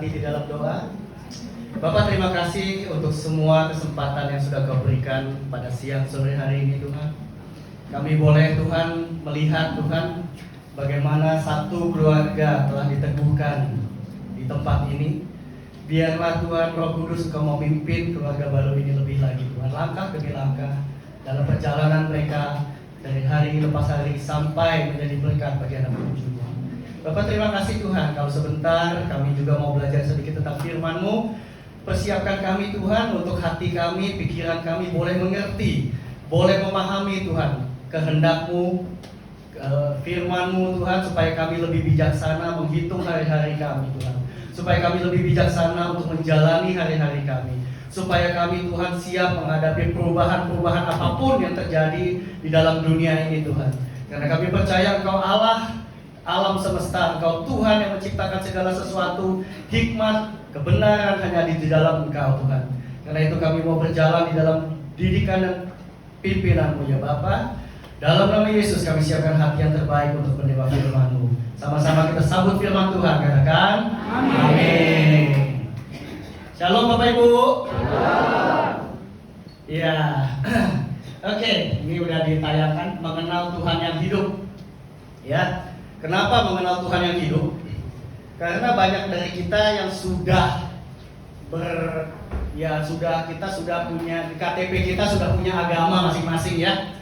Di dalam doa, Bapak terima kasih untuk semua kesempatan yang sudah Kau berikan pada siang sore hari ini Tuhan. Kami boleh Tuhan melihat Tuhan bagaimana satu keluarga telah diteguhkan di tempat ini. Biarlah Tuhan Roh Kudus Kau memimpin keluarga baru ini lebih lagi Tuhan, langkah demi langkah dalam perjalanan mereka dari hari lepas hari sampai menjadi berkat bagi anak cucunya. Bapak terima kasih Tuhan, kalau sebentar kami juga mau belajar sedikit tentang firman-Mu. Persiapkan kami Tuhan untuk hati kami, pikiran kami boleh mengerti, boleh memahami Tuhan kehendak-Mu, firman-Mu Tuhan, supaya kami lebih bijaksana menghitung hari-hari kami Tuhan, supaya kami lebih bijaksana untuk menjalani hari-hari kami, supaya kami Tuhan siap menghadapi perubahan-perubahan apapun yang terjadi di dalam dunia ini Tuhan. Karena kami percaya Engkau Allah alam semesta, Engkau Tuhan yang menciptakan segala sesuatu, hikmat, kebenaran hanya di dalam Engkau Tuhan. Karena itu kami mau berjalan di dalam didikan dan pimpinan-Mu ya Bapa. Dalam nama Yesus kami siapkan hati yang terbaik untuk menerima firman-Mu. Sama-sama kita sambut firman Tuhan, katakan amin. Shalom Bapak Ibu. Ya. Oke, ini udah ditayangkan mengenal Tuhan yang hidup. Ya. Kenapa mengenal Tuhan yang hidup? Karena banyak dari kita yang sudah kita sudah punya di KTP, kita sudah punya agama masing-masing ya.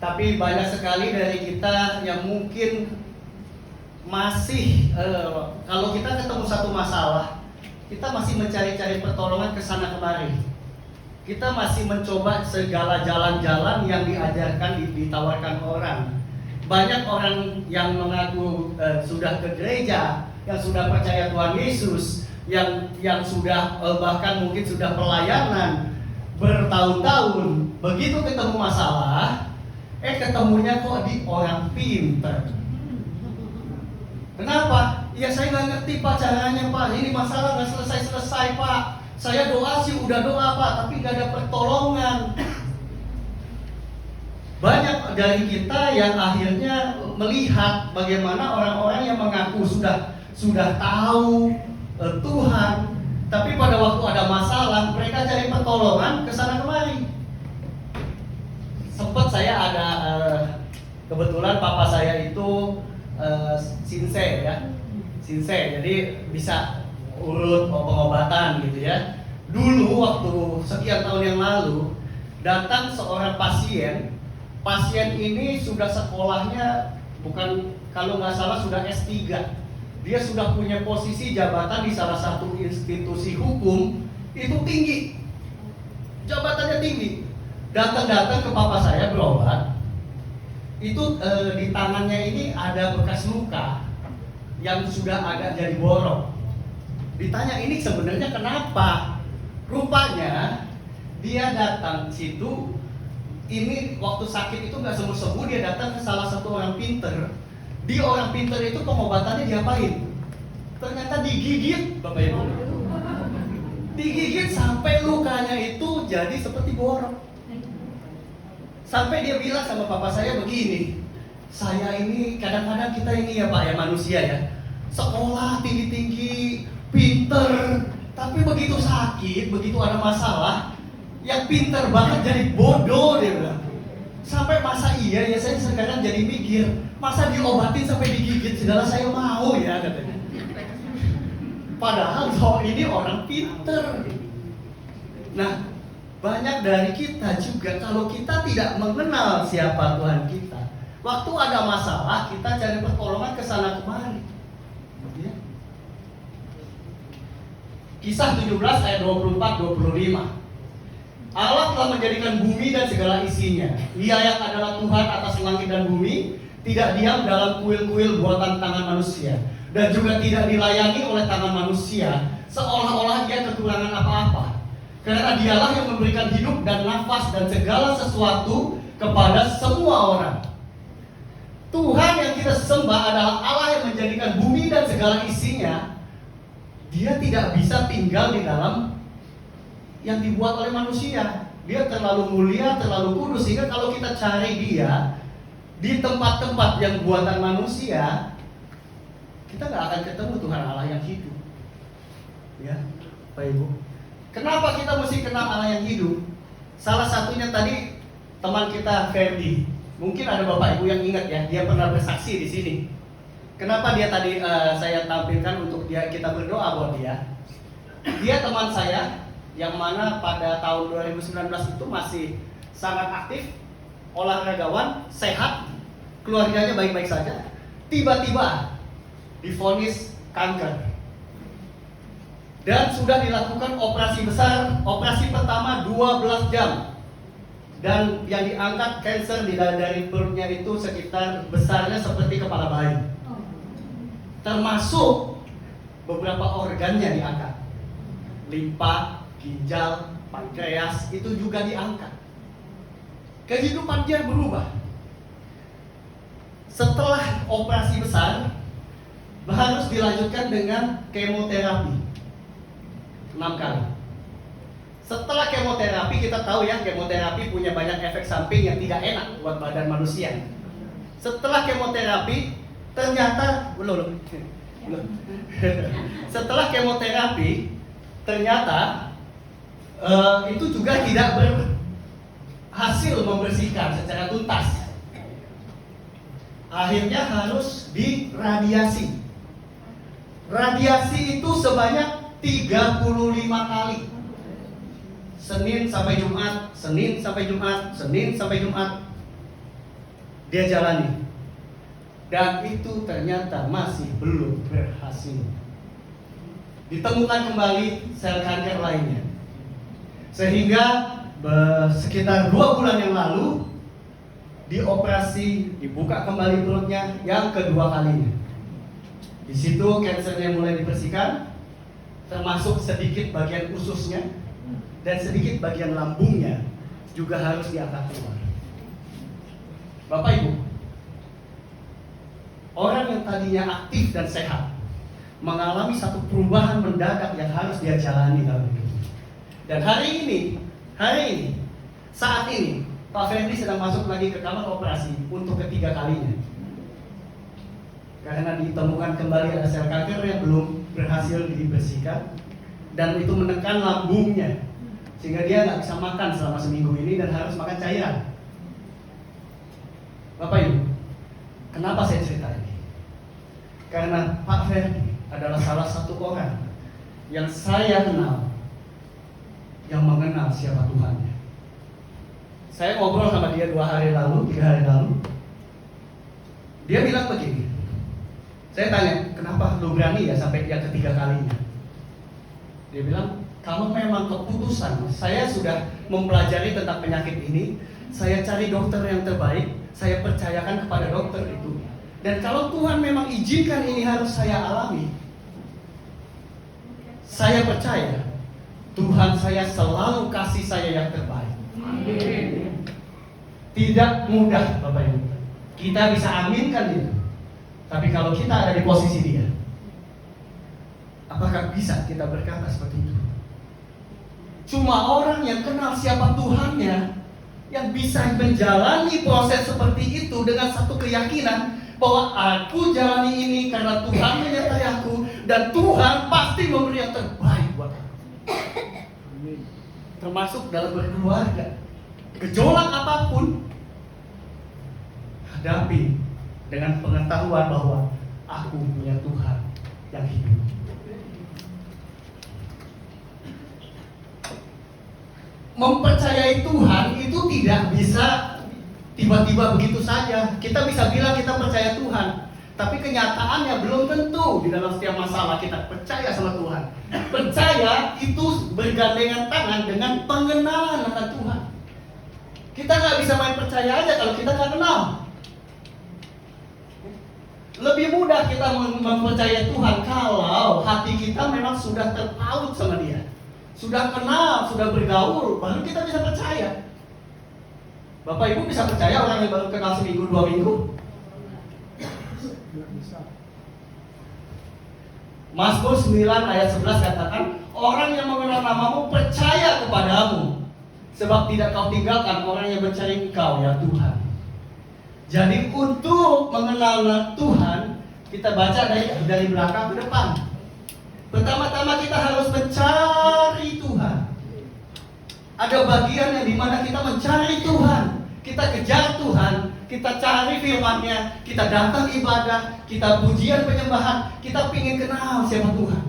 Tapi banyak sekali dari kita yang mungkin masih kalau kita ketemu satu masalah, kita masih mencari-cari pertolongan ke sana kemari. Kita masih mencoba segala jalan-jalan yang diajarkan, ditawarkan orang. Banyak orang yang mengaku sudah ke gereja, yang sudah percaya Tuhan Yesus, yang sudah bahkan mungkin sudah pelayanan bertahun-tahun. Begitu ketemu masalah, ketemunya kok di orang pinter. Kenapa? Ya saya nggak ngerti Pak caranya Pak. Ini masalah nggak selesai Pak. Saya doa sih udah doa Pak, tapi nggak ada pertolongan. Banyak dari kita yang akhirnya melihat bagaimana orang-orang yang mengaku sudah tahu Tuhan, tapi pada waktu ada masalah mereka cari pertolongan ke sana kemari. Sempat saya ada kebetulan papa saya itu sinse ya, jadi bisa urut pengobatan gitu ya. Dulu waktu sekian tahun yang lalu datang seorang pasien ini sudah sekolahnya bukan, kalau nggak salah sudah S3. Dia sudah punya posisi jabatan di salah satu institusi hukum, itu tinggi, jabatannya tinggi. Datang ke papa saya berobat, itu di tangannya ini ada bekas luka yang sudah agak jadi borok. Ditanya ini sebenarnya kenapa? Rupanya dia datang situ, ini waktu sakit itu nggak sembuh-sembuh, dia datang ke salah satu orang pinter. Di orang pinter itu pengobatannya diapain? Ternyata digigit, Bapak Ibu. Digigit sampai lukanya itu jadi seperti borok. Sampai dia bilang sama papa saya begini, saya ini kadang-kadang kita ini ya Pak ya manusia ya, sekolah tinggi-tinggi, pinter, tapi begitu sakit, begitu ada masalah, yang pinter banget jadi bodoh, dia bilang. Sampai masa iya ya, saya sekarang jadi mikir, masa diobatin sampai digigit segala saya mau ya katanya. Padahal ini orang pinter. Nah, banyak dari kita juga kalau kita tidak mengenal siapa Tuhan kita, waktu ada masalah kita cari pertolongan ke sana kemari. Ya. Kisah 17 ayat 24-25. Allah telah menjadikan bumi dan segala isinya. Dia yang adalah Tuhan atas langit dan bumi, tidak diam dalam kuil-kuil buatan tangan manusia, dan juga tidak dilayani oleh tangan manusia, seolah-olah dia kekurangan apa-apa. Karena dialah yang memberikan hidup dan nafas dan segala sesuatu kepada semua orang. Tuhan yang kita sembah adalah Allah yang menjadikan bumi dan segala isinya. Dia tidak bisa tinggal di dalam yang dibuat oleh manusia. Dia terlalu mulia, terlalu kudus, sehingga kalau kita cari dia di tempat-tempat yang buatan manusia, kita nggak akan ketemu Tuhan Allah yang hidup. ya, Pak Ibu. Kenapa kita mesti kenal Allah yang hidup? Salah satunya tadi teman kita Ferdi. Mungkin ada Bapak Ibu yang ingat ya, dia pernah bersaksi di sini. Kenapa dia tadi saya tampilkan untuk kita berdoa buat dia? Dia teman saya yang mana pada tahun 2019 itu masih sangat aktif, olahragawan, sehat, keluarganya baik-baik saja. Tiba-tiba divonis kanker. Dan sudah dilakukan operasi besar, operasi pertama 12 jam. Dan yang diangkat kanker dari perutnya itu sekitar besarnya seperti kepala bayi. Termasuk beberapa organnya diangkat. Limpa, ginjal, pankreas itu juga diangkat. Kehidupan dia berubah. Setelah operasi besar, harus dilanjutkan dengan kemoterapi 6 kali. Setelah kemoterapi, kita tahu ya, kemoterapi punya banyak efek samping yang tidak enak buat badan manusia. Setelah kemoterapi, ternyata setelah kemoterapi, ternyata itu juga tidak berhasil membersihkan secara tuntas. Akhirnya harus diradiasi. Radiasi itu sebanyak 35 kali. Senin sampai Jumat, Senin sampai Jumat, Senin sampai Jumat dia jalani. Dan itu ternyata masih belum berhasil. Ditemukan kembali sel kanker lainnya. Sehingga sekitar 2 bulan yang lalu dioperasi, dibuka kembali perutnya yang kedua kalinya. Di situ kansernya mulai dibersihkan, termasuk sedikit bagian ususnya dan sedikit bagian lambungnya juga harus diangkat keluar. Bapak Ibu, orang yang tadinya aktif dan sehat mengalami satu perubahan mendadak yang harus dia jalani dalam hidupnya. Dan hari ini, saat ini, Pak Ferdi sedang masuk lagi ke kamar operasi untuk ketiga kalinya. Karena ditemukan kembali ada sel kanker yang belum berhasil dibersihkan dan itu menekan lambungnya sehingga dia nggak bisa makan selama seminggu ini dan harus makan cairan. Bapak Ibu, kenapa saya cerita ini? Karena Pak Ferdi adalah salah satu orang yang saya kenal yang mengenal siapa Tuhannya. Saya ngobrol sama dia 2 hari lalu, 3 hari lalu. Dia bilang begini. Saya tanya, kenapa lu berani ya sampai yang ketiga kalinya? Dia bilang, kamu memang keputusan. Saya sudah mempelajari tentang penyakit ini. Saya cari dokter yang terbaik. Saya percayakan kepada dokter itu. Dan kalau Tuhan memang izinkan ini harus saya alami, saya percaya Tuhan saya selalu kasih saya yang terbaik. Tidak mudah Bapak Ibu. Kita bisa aminkan itu. Tapi kalau kita ada di posisi dia, apakah bisa kita berkata seperti itu? Cuma orang yang kenal siapa Tuhannya yang bisa menjalani proses seperti itu dengan satu keyakinan bahwa aku jalani ini karena Tuhan menyertai aku dan Tuhan pasti memberi yang terbaik buat aku. Termasuk dalam berkeluarga. Gejolak apapun hadapi dengan pengetahuan bahwa aku punya Tuhan yang hidup. Mempercayai Tuhan itu tidak bisa tiba-tiba begitu saja. Kita bisa bilang kita percaya Tuhan, tapi kenyataannya belum tentu di dalam setiap masalah kita percaya sama Tuhan. Percaya itu bergandengan tangan dengan pengenalan akan Tuhan. Kita nggak bisa main percaya aja kalau kita nggak kenal. Lebih mudah kita mempercayai Tuhan kalau hati kita memang sudah terpaut sama Dia, sudah kenal, sudah bergaul, baru kita bisa percaya. Bapak Ibu bisa percaya orang yang baru kenal seminggu 2 minggu? Mazmur 9 ayat 11 katakan, orang yang mengenal namamu percaya kepadamu, sebab tidak kau tinggalkan orang yang mencari Engkau ya Tuhan. Jadi untuk mengenal Tuhan, kita baca dari belakang ke depan. Pertama-tama kita harus harus mencari Tuhan. Ada bagian yang dimana kita mencari Tuhan, kita kejar Tuhan, kita cari firman-Nya, kita datang ibadah, kita pujian penyembahan, kita ingin kenal siapa Tuhan.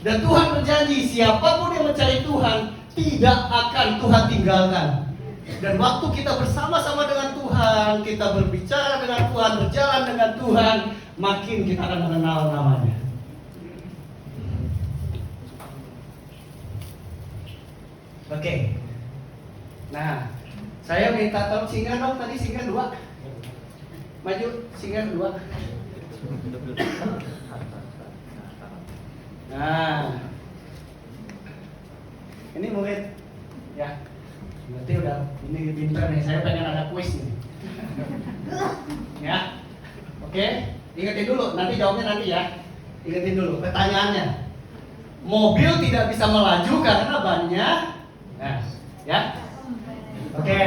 Dan Tuhan berjanji, siapapun yang mencari Tuhan tidak akan Tuhan tinggalkan. Dan waktu kita bersama-sama dengan Tuhan, kita berbicara dengan Tuhan, berjalan dengan Tuhan, makin kita akan mengenal namanya. Oke. Nah, saya minta tolong singgah dong, tadi singgah 2. Maju, singgah 2. Nah, ini murid, ya. Berarti udah ini pintar nih. Saya pengen ada kuis nih. Ya, oke. Ingetin dulu, nanti jawabnya nanti ya. Ingetin dulu pertanyaannya. Mobil tidak bisa melaju karena bannya. Nah, ya. Oke.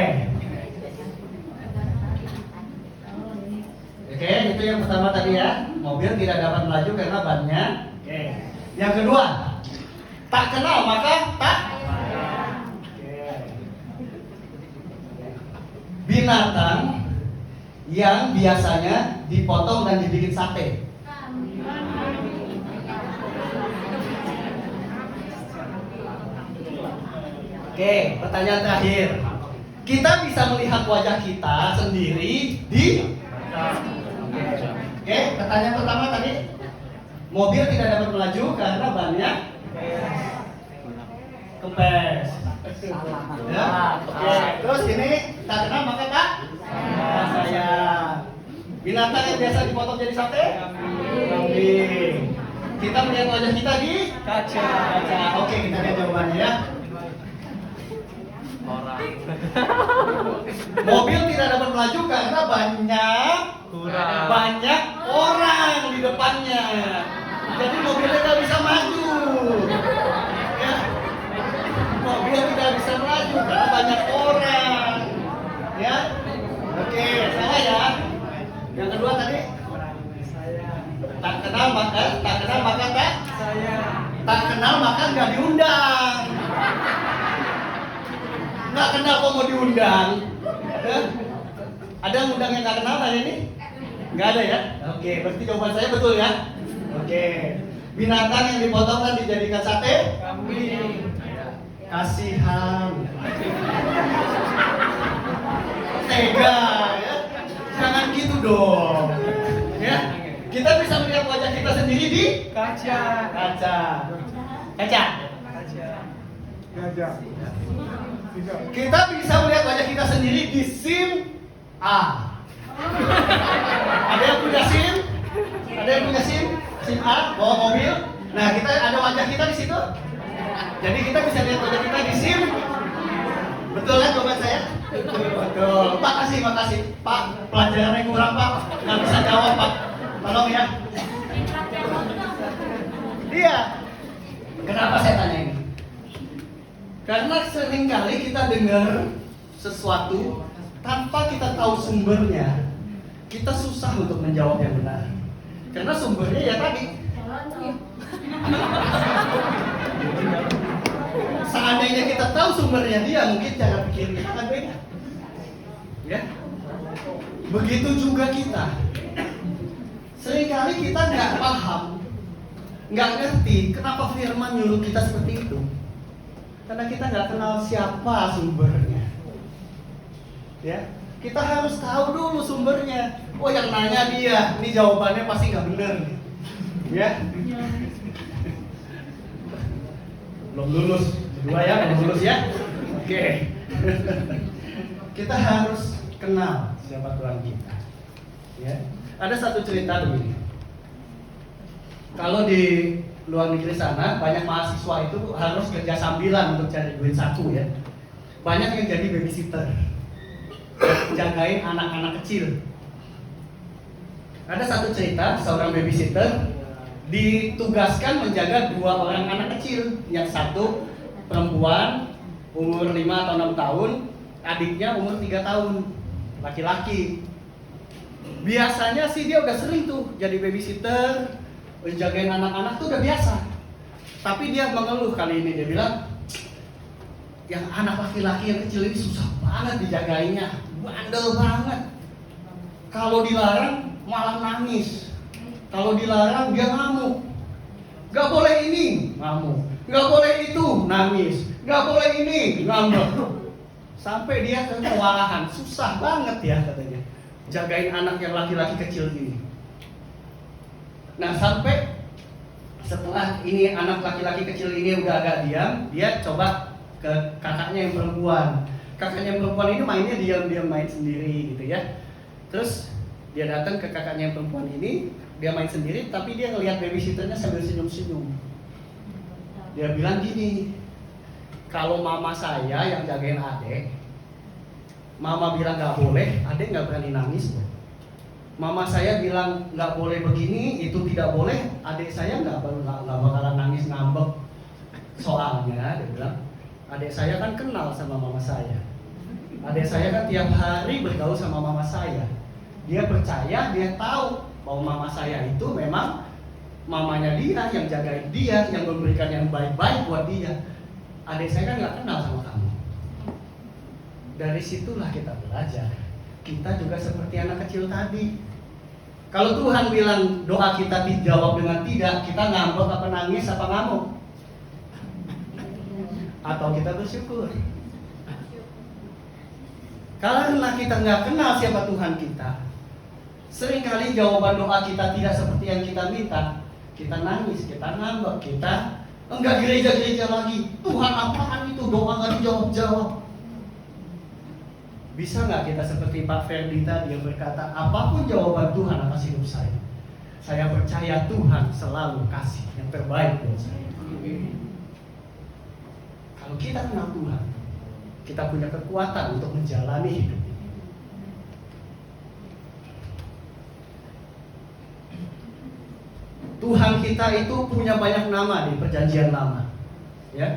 Oke, itu yang pertama tadi ya. Mobil tidak dapat melaju karena bannya. Oke. Yang kedua, tak kenal maka tak. Oke. Binatang yang biasanya dipotong dan dibikin sate. Oke, pertanyaan terakhir. Kita bisa melihat wajah kita sendiri di. Oke, pertanyaan pertama tadi. Mobil tidak dapat melaju karena bannya kempes. Ya, oke. Terus ini tak kenal maka tak. Saya. Binatang yang biasa dipotong jadi sate? Kambing. Kita melihat wajah kita di kaca. Oke, kita lihat jawabannya ya. Mobil tidak dapat melaju karena banyak orang di depannya. Jadi mobilnya tidak bisa maju. Ya. Mobil tidak bisa melaju karena banyak orang. Ya. Oke, saya ya. Yang kedua tadi. Tak kenal maka tak. Saya. Tak kenal maka nggak diundang. Nggak kenal kok mau diundang. Ya? Ada yang undang yang nggak kenal hari ini? Nggak ada ya? Oke, berarti jawaban saya betul ya? Oke. Binatang yang dipotong dan dijadikan sate? Kambing. Kasihan. Tega ya? Jangan gitu dong. Ya? Kita bisa melihat wajah kita sendiri di kaca. Kita bisa melihat wajah kita sendiri di SIM A. Ada yang punya SIM? SIM A bawa mobil. Nah, kita ada wajah kita di situ. Jadi kita bisa lihat wajah kita di SIM. Betul kan jawaban saya? Betul. Makasih Pak. Pelajarannya kurang Pak. Nggak bisa jawab Pak. Tolong ya. Iya. Kenapa saya tanya ini? Karena seringkali kita dengar sesuatu tanpa kita tahu sumbernya, kita susah untuk menjawab yang benar. Karena sumbernya ya tadi. Seandainya kita tahu sumbernya dia, mungkin cara pikir kita akan beda. Ya. Begitu juga kita. Seringkali kita nggak paham, nggak ngerti kenapa firman nyuruh kita seperti itu. Karena kita nggak kenal siapa sumbernya. Ya, kita harus tahu dulu sumbernya. Oh, yang nanya dia, ini jawabannya pasti nggak benar. Ya, belum lulus. Kedua ya, belum lulus ya. Oke. Kita harus kenal siapa Tuhan kita. Ya, ada satu cerita begini. Kalau di luar negeri sana, banyak mahasiswa itu harus kerja sambilan untuk cari duit saku ya. Banyak yang jadi babysitter, jagain anak-anak kecil. Ada satu cerita, seorang babysitter ditugaskan menjaga 2 orang anak kecil. Yang satu perempuan umur 5 atau 6 tahun, adiknya umur 3 tahun, laki-laki. Biasanya sih dia udah sering tuh jadi babysitter, menjagain anak-anak tuh udah biasa. Tapi dia mengeluh kali ini, dia bilang, yang anak laki-laki yang kecil ini susah banget dijagainya, bandel banget. Kalau dilarang malah nangis, kalau dilarang dia ngamuk. Gak boleh ini, ngamuk. Gak boleh itu, nangis. Gak boleh ini, ngambek. Sampai dia kewalahan, susah banget ya katanya jagain anak yang laki-laki kecil ini. Nah sampai setelah ini anak laki-laki kecil ini udah agak diam, dia coba ke kakaknya yang perempuan. Kakaknya yang perempuan ini mainnya diam-diam main sendiri gitu ya. Terus dia datang ke kakaknya yang perempuan ini, dia main sendiri tapi dia ngelihat babysitternya sambil senyum-senyum. Dia bilang gini, kalau mama saya yang jagain adek, mama bilang gak boleh, adek gak berani nangis. Mama saya bilang gak boleh begini, itu tidak boleh, adik saya gak bakalan nangis ngambek. Soalnya dia bilang, adik saya kan kenal sama mama saya. Adik saya kan tiap hari bergaul sama mama saya. Dia percaya, dia tahu bahwa mama saya itu memang mamanya dia, yang jagain dia, yang memberikan yang baik-baik buat dia. Adik saya kan gak kenal sama kamu. Dari situlah kita belajar. Kita juga seperti anak kecil tadi. Kalau Tuhan bilang doa kita dijawab dengan tidak, kita ngambek apa nangis apa ngamuk? Atau kita bersyukur? Karena kita nggak kenal siapa Tuhan kita, seringkali jawaban doa kita tidak seperti yang kita minta. Kita nangis, kita ngambek, kita enggak gereja-gereja lagi. Tuhan apaan itu, doa nggak dijawab-jawab. Bisa nggak kita seperti Pak Ferdi tadi yang berkata, apapun jawaban Tuhan atas hidup saya percaya Tuhan selalu kasih yang terbaik buat saya. Kalau kita kenal Tuhan, kita punya kekuatan untuk menjalani hidup ini. Tuhan kita itu punya banyak nama di Perjanjian Lama, ya.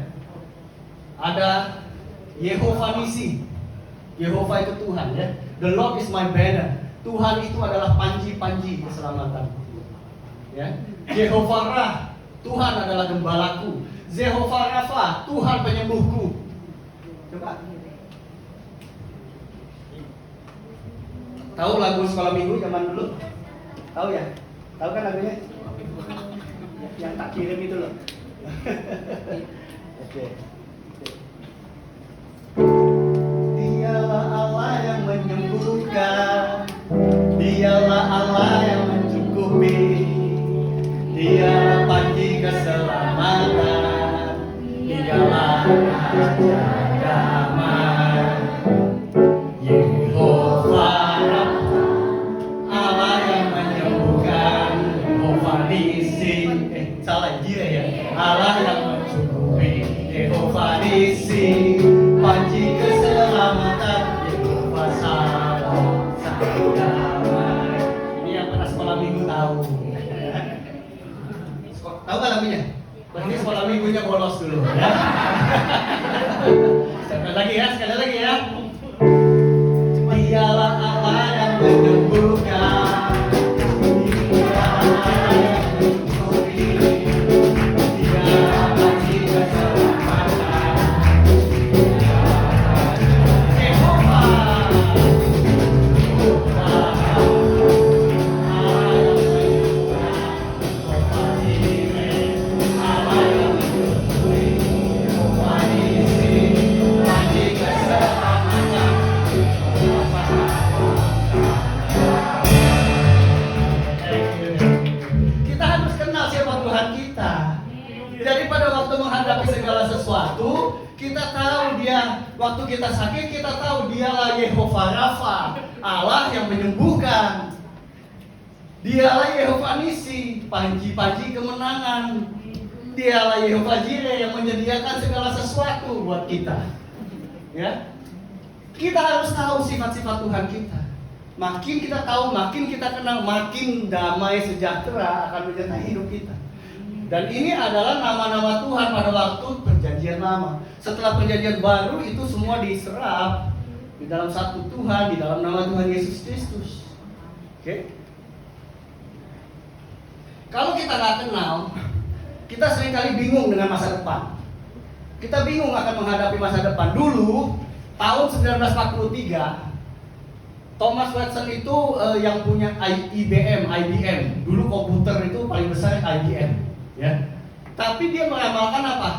Ada Yehova Nisi. Yehova itu Tuhan, ya. The Lord is my banner. Tuhan itu adalah panji-panji keselamatan, ya. Yehova Ra, Tuhan adalah gembalaku. Jehovah Rafa, Tuhan penyembuhku. Coba. Tahu lagu sekolah minggu zaman dulu? Tahu ya? Tahu kan lagunya? Yang tak kirim itu loh. Oke. Dialah Allah yang menyembuhkan, Dialah Allah yang mencukupi, Dialah panji keselamatan, Dialah Raja damai. Yehova Allah yang menyembuhkan, Yehova Nisi, salah Jireh ya, Allah yang mencukupi, Yehova Nisi, panji keselamatan, Yehova Salam, Sang damai. Ini yang pernah sekolah minggu tahu. Tahu kan lagunya? Berarti sekolah minggunya bolos dulu ya. Sekali lagi ya. Dialah Allah yang menyembuhkan, Dialah Allah yang mencukupi, Dialah panji keselamatan, Yehova sesuatu, kita tahu dia, waktu kita sakit kita tahu dialah Yehova Rafa, Allah yang menyembuhkan. Dialah Yehova Nisi, panji-panji kemenangan. Dialah Yehova Jireh yang menyediakan segala sesuatu buat kita. Ya, kita harus tahu sifat-sifat Tuhan kita. Makin kita tahu, makin kita kenal, makin damai sejahtera akan menyertai hidup kita. Dan ini adalah nama-nama Tuhan pada waktu Perjanjian Lama. Setelah Perjanjian Baru itu semua diserap di dalam satu Tuhan, di dalam nama Tuhan Yesus Kristus. Oke? Kalau kita nggak kenal, kita seringkali bingung dengan masa depan. Kita bingung akan menghadapi masa depan. Dulu tahun 1943 Thomas Watson itu yang punya IBM. Dulu komputer itu paling besar IBM, ya. Tapi dia meramalkan apa?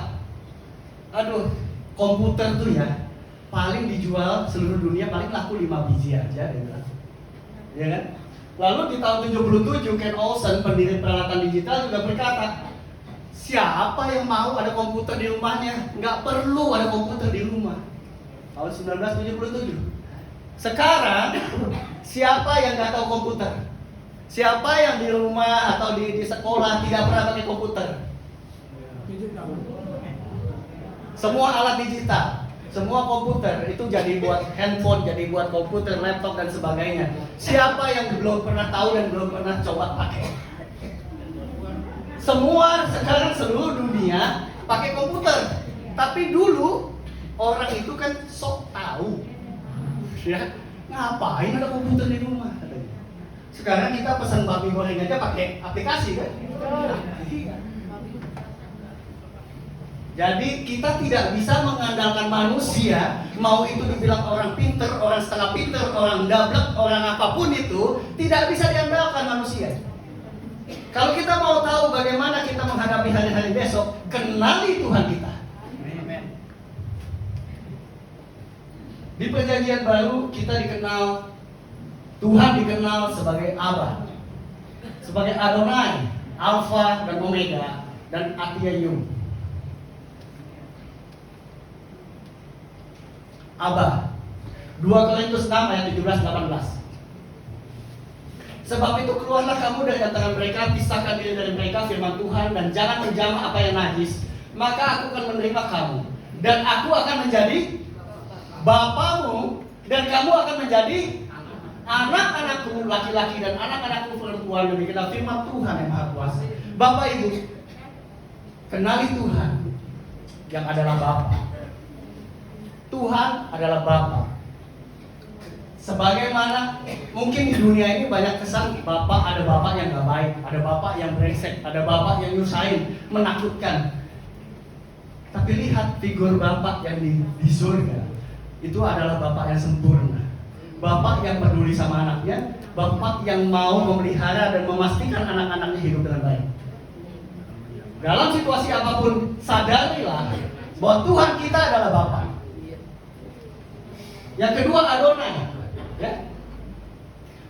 Aduh, komputer tuh ya paling dijual seluruh dunia paling laku 5 biji aja, dia bilang. Ya kan? Lalu di tahun 77 Ken Olsen, pendiri peralatan digital, juga berkata, siapa yang mau ada komputer di rumahnya? Nggak perlu ada komputer di rumah. Tahun 1977. Sekarang, siapa yang nggak tahu komputer? Siapa yang di rumah atau di sekolah tidak pernah pakai komputer? Semua alat digital, semua komputer itu jadi buat handphone, jadi buat komputer, laptop dan sebagainya. Siapa yang belum pernah tahu dan belum pernah coba pakai? Semua sekarang seluruh dunia pakai komputer. Tapi dulu orang itu kan sok tahu. Ya, ngapain ada komputer di rumah? Sekarang kita pesan babi goreng aja pakai aplikasi kan? Jadi kita tidak bisa mengandalkan manusia, mau itu dibilang orang pinter, orang setengah pinter, orang dablek, orang apapun itu, tidak bisa diandalkan manusia. Kalau kita mau tahu bagaimana kita menghadapi hari-hari besok, kenali Tuhan kita. Di perjanjian baru kita dikenal, Tuhan dikenal sebagai Abba, sebagai Adonai, Alpha dan Omega, dan Atiayum. Abba. 2 Korintus 6 ayat 17-18. Sebab itu keluarlah kamu dari antara mereka, pisahkan diri dari mereka, firman Tuhan, dan jangan menjamah apa yang najis, maka aku akan menerima kamu, dan aku akan menjadi Bapamu, dan kamu akan menjadi anak-anakku laki-laki dan anak-anakku perempuan. Demikianlah firman Tuhan yang Maha Kuasa. Bapak Ibu, kenali Tuhan yang adalah Bapa. Tuhan adalah Bapa. Sebagaimana mungkin di dunia ini banyak kesan Bapak, ada Bapak yang gak baik, ada Bapak yang brengsek, ada Bapak yang nyusahin, menakutkan. Tapi lihat figur Bapak yang di surga. Itu adalah Bapak yang sempurna, Bapak yang peduli sama anaknya, Bapak yang mau memelihara dan memastikan anak-anaknya hidup dengan baik. Dalam situasi apapun, sadarilah bahwa Tuhan kita adalah Bapa. Yang kedua, Adonai, ya.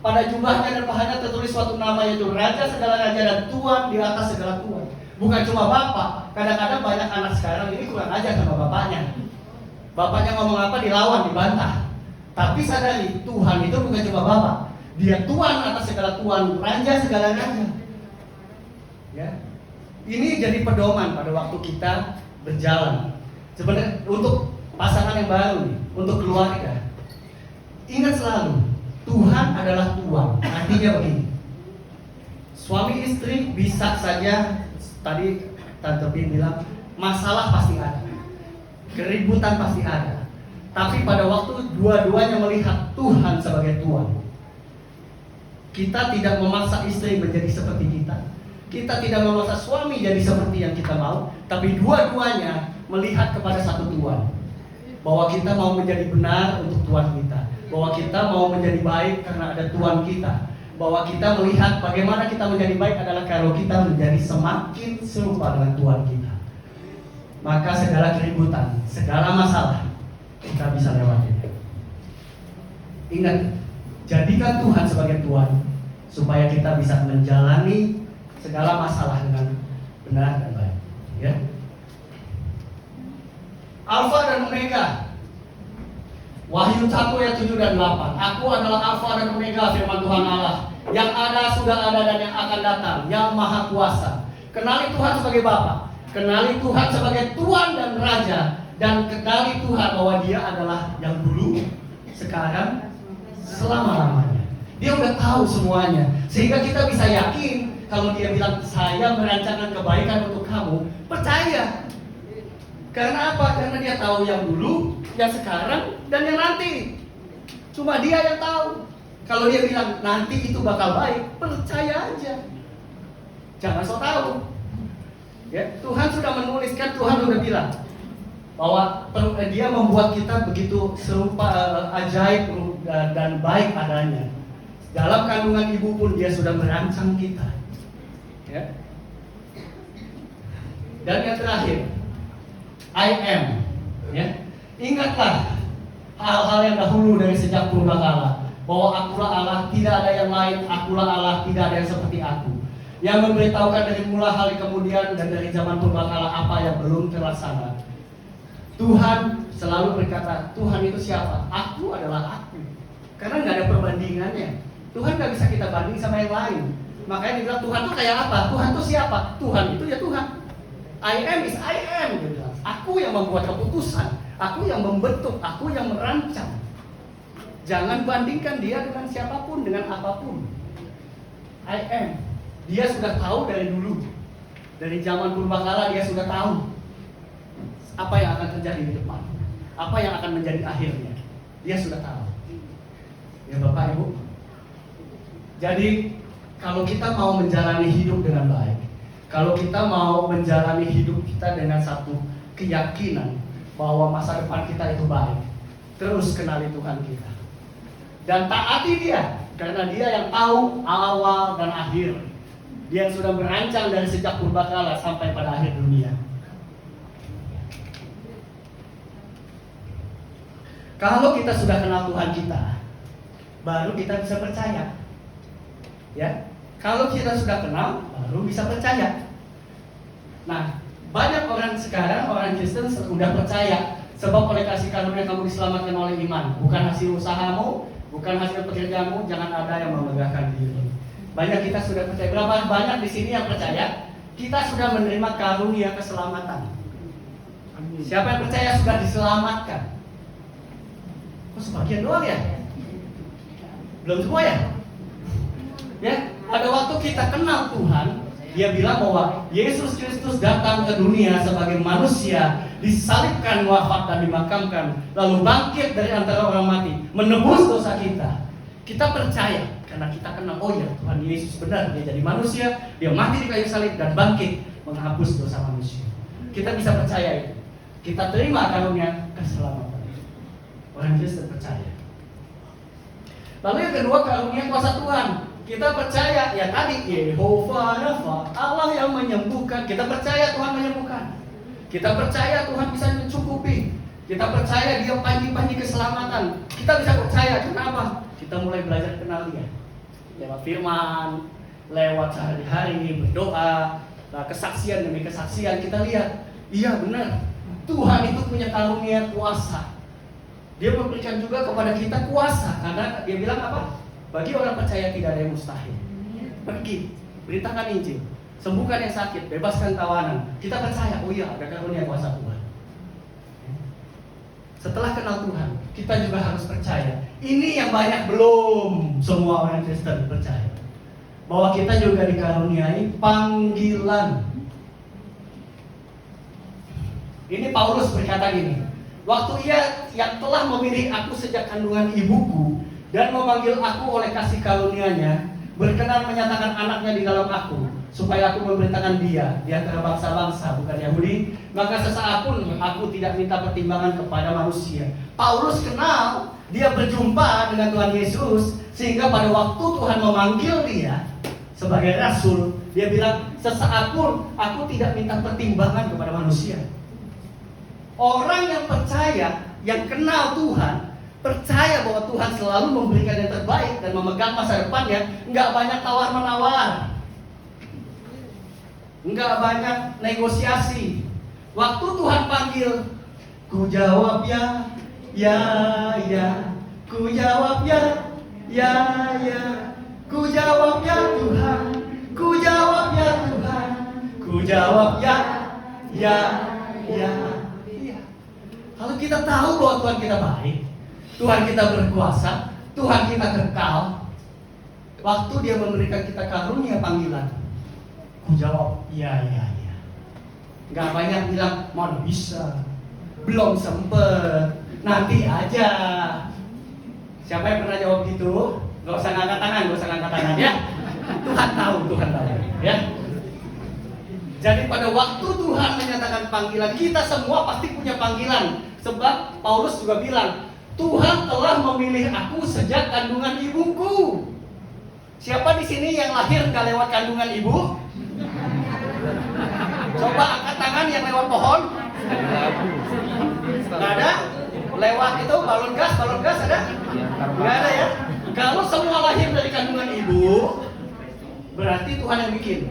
Pada jubahnya dan pahanya tertulis suatu nama, yaitu Raja segala raja dan Tuhan di atas segala Tuhan. Bukan cuma Bapa. Kadang-kadang banyak anak sekarang ini kurang ajar sama bapaknya. Bapaknya ngomong apa dilawan, dibantah. Tapi sadari, Tuhan itu bukan cuma Bapa. Dia Tuhan atas segala Tuhan, Raja segala raja. Ya. Ini jadi pedoman pada waktu kita berjalan. Sebenarnya untuk pasangan yang baru nih, untuk keluarga. Ingat selalu, Tuhan adalah Tuhan. Artinya begini. Suami istri bisa saja, tadi Tante Pin bilang, masalah pasti ada. Keributan pasti ada. Tapi pada waktu dua-duanya melihat Tuhan sebagai Tuhan, kita tidak memaksa istri menjadi seperti kita. Kita tidak memaksa suami jadi seperti yang kita mau. Tapi dua-duanya melihat kepada satu Tuhan, bahwa kita mau menjadi benar untuk Tuhan kita, bahwa kita mau menjadi baik karena ada Tuhan kita, bahwa kita melihat bagaimana kita menjadi baik adalah kalau kita menjadi semakin serupa dengan Tuhan kita. Maka segala keributan, segala masalah kita bisa lewati. Ingat, jadikan Tuhan sebagai Tuhan supaya kita bisa menjalani segala masalah dengan benar dan baik. Ya. Alfa dan Omega. Wahyu 1 ayat 7 dan 8. Aku adalah Alfa dan Omega, firman Tuhan Allah, yang ada, sudah ada, dan yang akan datang, yang Maha Kuasa. Kenali Tuhan sebagai Bapa, kenali Tuhan sebagai Tuhan dan Raja, dan kenali Tuhan bahwa Dia adalah yang dulu, sekarang, selama-lamanya. Dia udah tahu semuanya, sehingga kita bisa yakin kalau Dia bilang saya merancangkan kebaikan untuk kamu, percaya. Karena apa? Karena Dia tahu yang dulu, yang sekarang, dan yang nanti. Cuma Dia yang tahu. Kalau Dia bilang nanti itu bakal baik, percaya aja. Jangan sok tahu. Ya, Tuhan sudah menuliskan, Tuhan sudah bilang bahwa Dia membuat kita begitu serupa ajaib dan baik adanya. Dalam kandungan ibu pun Dia sudah merancang kita. Ya. Dan yang terakhir, I am. Ya. Ingatlah hal-hal yang dahulu dari sejak purbakala, bahwa akulah Allah, tidak ada yang lain, akulah Allah, tidak ada yang seperti aku, yang memberitahukan dari mula hari kemudian dan dari zaman purbakala apa yang belum terlaksana. Tuhan selalu berkata, Tuhan itu siapa? Aku adalah aku. Karena nggak ada perbandingannya. Tuhan nggak bisa kita banding sama yang lain. Makanya dibilang Tuhan itu kayak apa? Tuhan itu siapa? Tuhan itu ya Tuhan. I am is I am. Dia bilang, aku yang membuat keputusan, aku yang membentuk, aku yang merancang. Jangan bandingkan Dia dengan siapapun, dengan apapun. I am. Dia sudah tahu dari dulu. Dari zaman purbakala Dia sudah tahu apa yang akan terjadi di depan, apa yang akan menjadi akhirnya. Dia sudah tahu. Ya Bapak Ibu. Jadi kalau kita mau menjalani hidup dengan baik, kalau kita mau menjalani hidup kita dengan satu keyakinan bahwa masa depan kita itu baik, terus kenali Tuhan kita dan taati Dia, karena Dia yang tahu awal dan akhir. Dia yang sudah merancang dari sejak purbakala sampai pada akhir dunia. Kalau kita sudah kenal Tuhan kita, baru kita bisa percaya. Ya, kalau kita sudah kenal, baru bisa percaya. Nah, banyak orang sekarang, orang Kristen sudah percaya, sebab oleh kasih karunia kamu diselamatkan oleh iman, bukan hasil usahamu, bukan hasil pekerjaanmu, jangan ada yang memegahkan diri. Banyak kita sudah percaya. Berapa banyak di sini yang percaya? Kita sudah menerima karunia keselamatan. Siapa yang percaya sudah diselamatkan? Oh, sebagian doang ya? Belum semua ya? Ya, pada waktu kita kenal Tuhan, Dia bilang bahwa Yesus Kristus datang ke dunia sebagai manusia, disalibkan, wafat dan dimakamkan, lalu bangkit dari antara orang mati, menebus dosa kita. Kita percaya karena kita kenal, oh ya, Tuhan Yesus benar, Dia jadi manusia, Dia mati di kayu salib dan bangkit menghapus dosa manusia. Kita bisa percaya itu. Kita terima karunia keselamatan. Orang Kristen percaya. Lalu yang kedua, karunia kuasa Tuhan. Kita percaya, ya tadi Yehovah Rafa, Allah yang menyembuhkan. Kita percaya Tuhan menyembuhkan. Kita percaya Tuhan bisa mencukupi. Kita percaya Dia panji-panji keselamatan. Kita bisa percaya, kenapa? Kita mulai belajar kenal Dia lewat firman, lewat sehari-hari berdoa, kesaksian demi kesaksian. Kita lihat, iya benar, Tuhan itu punya karunia kuasa. Dia memberikan juga kepada kita kuasa, karena Dia bilang apa? Bagi orang percaya tidak ada yang mustahil. Pergi, beritakan Injil, sembuhkan yang sakit, bebaskan tawanan. Kita percaya, oh iya, ada karunia kuasa Tuhan. Setelah kenal Tuhan, kita juga harus percaya. Ini yang banyak belum semua orang Kristen percaya, bahwa kita juga dikaruniai panggilan. Ini Paulus berkata gini, waktu Ia yang telah memilih aku sejak kandungan ibuku dan memanggil aku oleh kasih karunia-Nya, berkenan menyatakan anaknya di dalam aku, supaya aku memberitakan Dia di antara bangsa-bangsa bukan Yahudi, maka sesaat pun aku tidak minta pertimbangan kepada manusia. Paulus kenal, dia berjumpa dengan Tuhan Yesus, sehingga pada waktu Tuhan memanggil dia sebagai rasul, dia bilang, sesaat pun aku tidak minta pertimbangan kepada manusia. Orang yang percaya, yang kenal Tuhan, percaya bahwa Tuhan selalu memberikan yang terbaik dan memegang masa depannya, nggak banyak tawar-menawar, nggak banyak negosiasi. Waktu Tuhan panggil, ku jawab ya, ku jawab ya, ku jawab ya Tuhan, ku jawab ya Tuhan, ku jawab ya. Kalau kita tahu bahwa Tuhan kita baik, Tuhan kita berkuasa, Tuhan kita kekal, waktu Dia memberikan kita karunia panggilan, ku jawab ya. Gak banyak bilang, mana bisa, belum sempet, nanti aja. Siapa yang pernah jawab gitu? Gak usah ngangkat tangan ya. Tuhan tahu ya. Jadi pada waktu Tuhan menyatakan panggilan, kita semua pasti punya panggilan. Sebab Paulus juga bilang, Tuhan telah memilih aku sejak kandungan ibuku. Siapa di sini yang lahir nggak lewat kandungan ibu? Coba angkat tangan yang lewat pohon. Nggak ada? Lewat itu balon gas ada? Nggak ada ya? Kalau semua lahir dari kandungan ibu, berarti Tuhan yang bikin.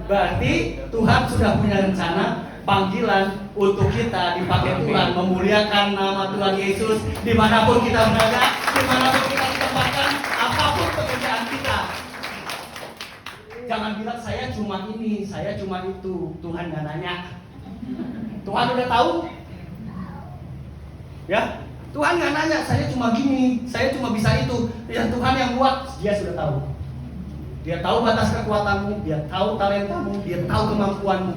Berarti Tuhan sudah punya rencana, panggilan untuk kita dipakai Tuhan, memuliakan nama Tuhan Yesus dimanapun kita berada, dimanapun kita ditempatkan, apapun pekerjaan kita. Jangan bilang saya cuma ini, saya cuma itu. Tuhan gak nanya. Tuhan udah tahu. Ya, Tuhan gak nanya, saya cuma gini, saya cuma bisa itu. Yang Tuhan yang buat, dia sudah tahu. Dia tahu batas kekuatanmu, dia tahu talentamu, dia tahu kemampuanmu.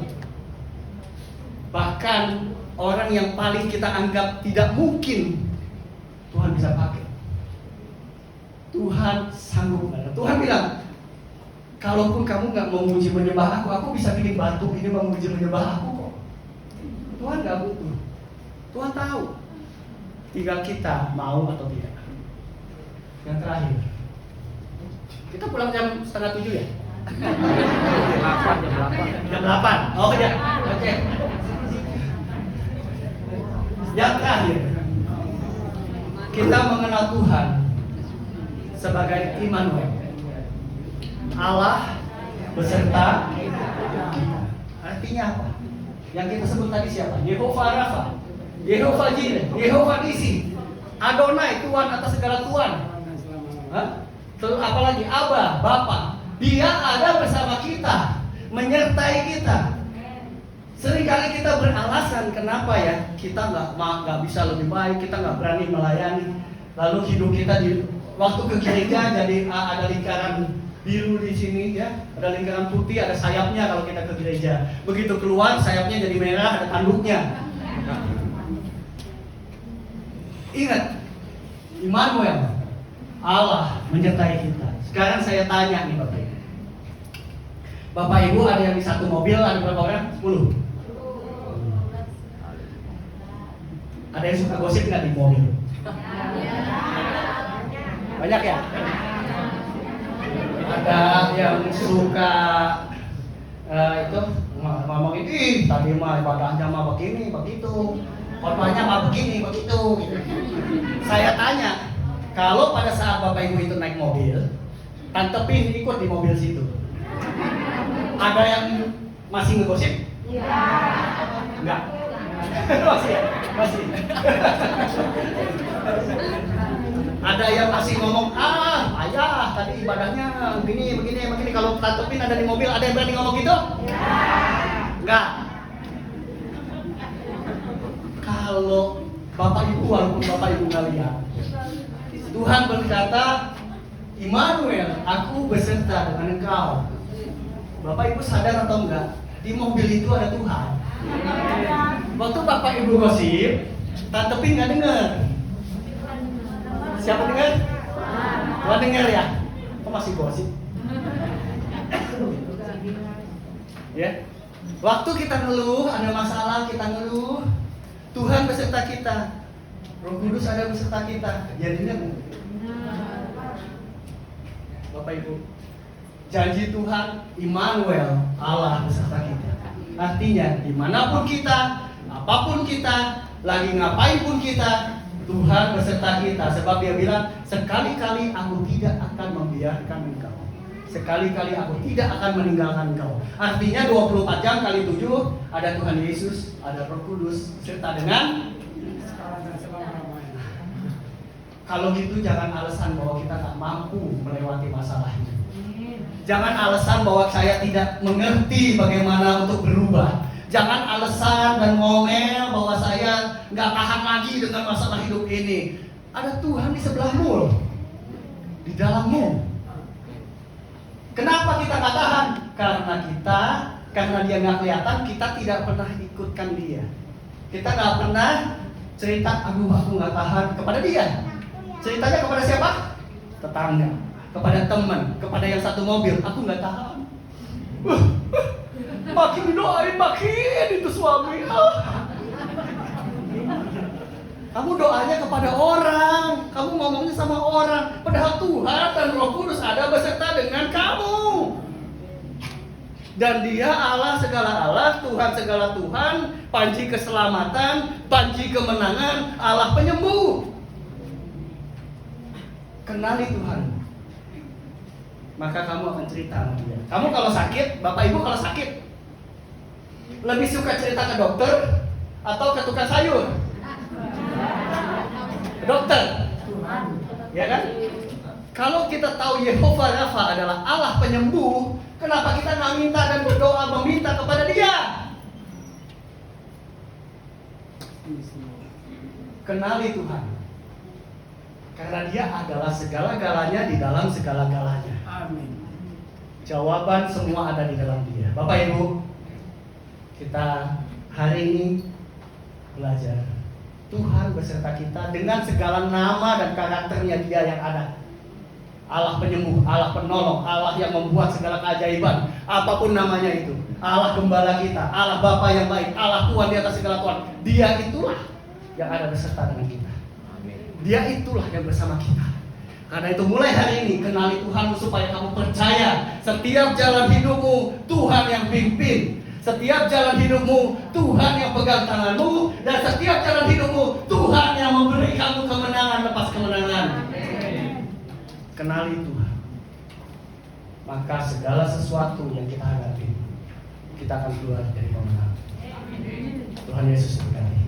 Bahkan orang yang paling kita anggap tidak mungkin, Tuhan bisa pakai. Tuhan sanggup. Tuhan bilang, kalaupun kamu nggak mau memuji menyembah aku bisa bikin batu ini memuji menyembah aku kok. Tuhan nggak butuh. Tuhan tahu. Tinggal kita mau atau tidak. Yang terakhir, kita pulang jam 6:30 ya? Jam 8. Oh ya, oke. Yang terakhir, kita mengenal Tuhan sebagai Immanuel, Allah beserta kita. Artinya apa? Yang kita sebut tadi siapa? Yehovah Rafa, Yehovah Jireh, Yehovah Nisi, Adonai, Tuhan atas segala Tuhan. Apalagi Abba, Bapa. Dia ada bersama kita, menyertai kita. Seringkali kita beralasan kenapa ya kita nggak bisa lebih baik, kita nggak berani melayani. Lalu hidup kita di waktu ke gereja jadi ada lingkaran biru di sini ya, ada lingkaran putih, ada sayapnya kalau kita ke gereja. Begitu keluar sayapnya jadi merah, ada tanduknya. Ingat, Immanuel, Allah menyertai kita. Sekarang saya tanya nih Bapak Ibu. Bapak Ibu ada yang di satu mobil, ada berapa orang? 10. Ada yang suka gosip nggak di mobil? Banyak ya? Ada yang suka itu ngomongin, ih tadi mah ibadahnya mah begini, begitu, khotbahnya mah begini, begitu. Saya tanya, kalau pada saat Bapak Ibu itu naik mobil, Tante Pin ikut di mobil situ, ada yang masih ngegosip? Iya. Enggak. Masih. Ada yang masih ngomong, ayah tadi ibadahnya begini. Kalau Tante Pin ada di mobil, ada yang berani ngomong gitu? Enggak. Kalau Bapak Ibu, walaupun Bapak Ibu nggak lihat, Tuhan berkata, Immanuel, aku beserta dengan engkau. Bapak Ibu sadar atau enggak? Di mobil itu ada Tuhan. Waktu Bapak Ibu gosip, Tante Pin nggak dengar. Siapa dengar? Tuhan dengar ya? Kok masih gosip? Ya. Waktu kita ngeluh, ada masalah kita ngeluh, Tuhan beserta kita. Roh Kudus ada beserta kita. Jadinya Bapak Ibu, janji Tuhan, Immanuel, Allah beserta kita. Artinya dimanapun kita, apapun kita, lagi ngapain pun kita, Tuhan beserta kita. Sebab dia bilang, sekali-kali aku tidak akan membiarkan engkau, sekali-kali aku tidak akan meninggalkan engkau. Artinya 24 jam kali 7 ada Tuhan Yesus, ada Roh Kudus serta dengan. Kalau gitu jangan alasan bahwa kita tak mampu melewati masalah ini. Jangan alasan bahwa saya tidak mengerti bagaimana untuk berubah. Jangan alasan dan ngomel bahwa saya nggak tahan lagi dengan masalah hidup ini. Ada Tuhan di sebelahmu loh, di dalammu. Kenapa kita nggak tahan? Karena dia nggak kelihatan, kita tidak pernah ikutkan dia. Kita nggak pernah cerita, aduh aku nggak tahan kepada dia. Ceritanya kepada siapa? Tetangga, kepada teman, kepada yang satu mobil. Aku nggak tahan. Makin didoain, makin itu suami. Kamu doanya kepada orang, kamu ngomongnya sama orang, padahal Tuhan dan Roh Kudus ada beserta dengan kamu. Dan Dia Allah segala Allah, Tuhan segala Tuhan, panji keselamatan, panji kemenangan, Allah penyembuh. Kenali Tuhan, maka kamu akan cerita sama Dia. Kamu kalau sakit, Bapak Ibu kalau sakit, lebih suka cerita ke dokter atau ke tukang sayur? Dokter, ya kan? Kalau kita tahu Yehovah Rafa adalah Allah penyembuh, kenapa kita nggak minta dan berdoa meminta kepada Dia? Kenali Tuhan, karena Dia adalah segala-galanya di dalam segala-galanya. Amin. Jawaban semua ada di dalam Dia. Bapak Ibu, kita hari ini belajar Tuhan beserta kita dengan segala nama dan karakternya Dia yang ada. Allah penyembuh, Allah penolong, Allah yang membuat segala keajaiban, apapun namanya itu. Allah gembala kita, Allah Bapa yang baik, Allah Tuhan di atas segala Tuhan. Dia itulah yang ada beserta dengan kita. Dia itulah yang bersama kita. Karena itu mulai hari ini kenali Tuhan supaya kamu percaya setiap jalan hidupmu Tuhan yang pimpin. Setiap jalan hidupmu Tuhan yang pegang tanganmu, dan setiap jalan hidupmu Tuhan yang memberi kamu kemenangan lepas kemenangan. Kenali Tuhan, maka segala sesuatu yang kita hadapi, kita akan keluar dari pemenang. Tuhan Yesus berkati.